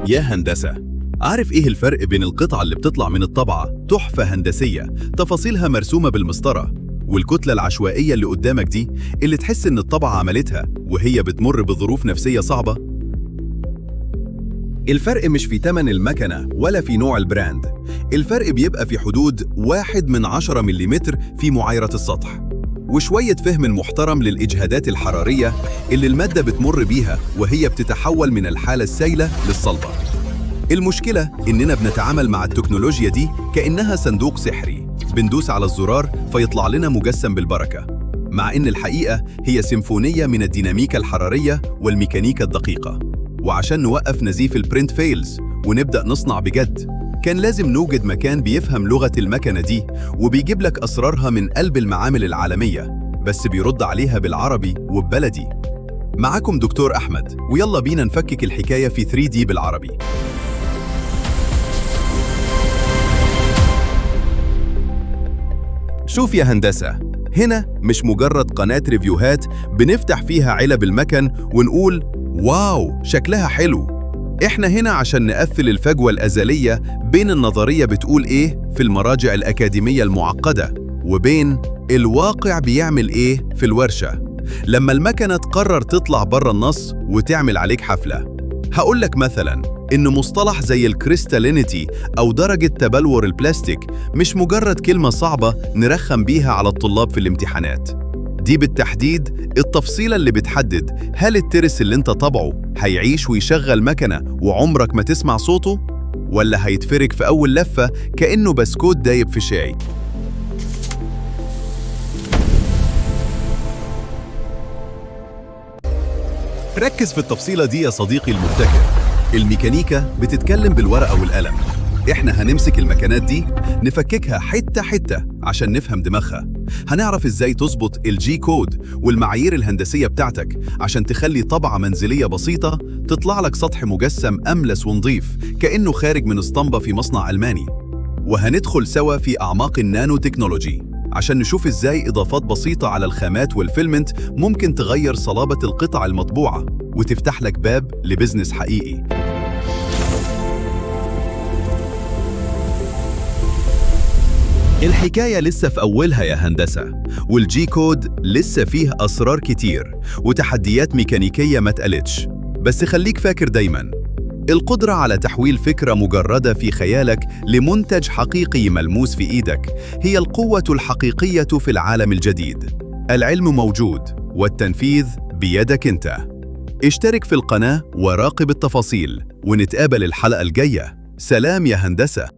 يا هندسة، عارف إيه الفرق بين القطعة اللي بتطلع من الطبعة تحفة هندسية تفاصيلها مرسومة بالمسطرة، والكتلة العشوائية اللي قدامك دي اللي تحس إن الطبعة عملتها وهي بتمر بظروف نفسية صعبة؟ الفرق مش في تمن المكنة ولا في نوع البراند، الفرق بيبقى في حدود 1/10 ملم في معايرة السطح، وشوية فهم محترم للإجهادات الحرارية اللي المادة بتمر بيها وهي بتتحول من الحالة السائلة للصلبة. المشكلة إننا بنتعامل مع التكنولوجيا دي كأنها صندوق سحري، بندوس على الزرار فيطلع لنا مجسم بالبركة، مع إن الحقيقة هي سيمفونية من الديناميكا الحرارية والميكانيكا الدقيقة. وعشان نوقف نزيف البرنت فيلز ونبدأ نصنع بجد، كان لازم نوجد مكان بيفهم لغة المكنة دي وبيجيب لك أسرارها من قلب المعامل العالمية، بس بيرد عليها بالعربي وببلدي. معاكم دكتور أحمد، ويلا بينا نفكك الحكاية في 3D بالعربي. شوف يا هندسة، هنا مش مجرد قناة ريفيوهات بنفتح فيها علب المكن ونقول واو شكلها حلو. احنا هنا عشان نقفل الفجوة الأزلية بين النظرية بتقول ايه في المراجع الأكاديمية المعقدة وبين الواقع بيعمل ايه في الورشة لما المكنة تقرر تطلع بره النص وتعمل عليك حفلة. هقولك مثلا إن مصطلح زي الكريستالينيتي أو درجة تبلور البلاستيك مش مجرد كلمة صعبة نرخم بيها على الطلاب في الامتحانات، دي بالتحديد التفصيلة اللي بتحدد هل الترس اللي انت طبعه هيعيش ويشغل مكنة وعمرك ما تسمع صوته، ولا هيتفرك في أول لفة كأنه بسكوت دايب في شاي. ركز في التفصيلة دي يا صديقي المبتكر. الميكانيكا بتتكلم بالورقة والقلم، احنا هنمسك المكنات دي نفككها حتة حتة عشان نفهم دماغها. هنعرف ازاي تظبط الجي كود والمعايير الهندسية بتاعتك عشان تخلي طبعة منزلية بسيطة تطلع لك سطح مجسم أملس ونظيف كأنه خارج من اسطمبة في مصنع ألماني. وهندخل سوا في أعماق النانو تكنولوجي عشان نشوف ازاي إضافات بسيطة على الخامات والفيلمنت ممكن تغير صلابة القطع المطبوعة وتفتح لك باب لبزنس حقيقي. الحكاية لسه في أولها يا هندسة، والجي كود لسه فيه أسرار كتير وتحديات ميكانيكية ما اتقالتش. بس خليك فاكر دايماً، القدرة على تحويل فكرة مجردة في خيالك لمنتج حقيقي ملموس في إيدك هي القوة الحقيقية في العالم الجديد. العلم موجود والتنفيذ بيدك أنت. اشترك في القناة وراقب التفاصيل، ونتقابل الحلقة الجاية. سلام يا هندسة.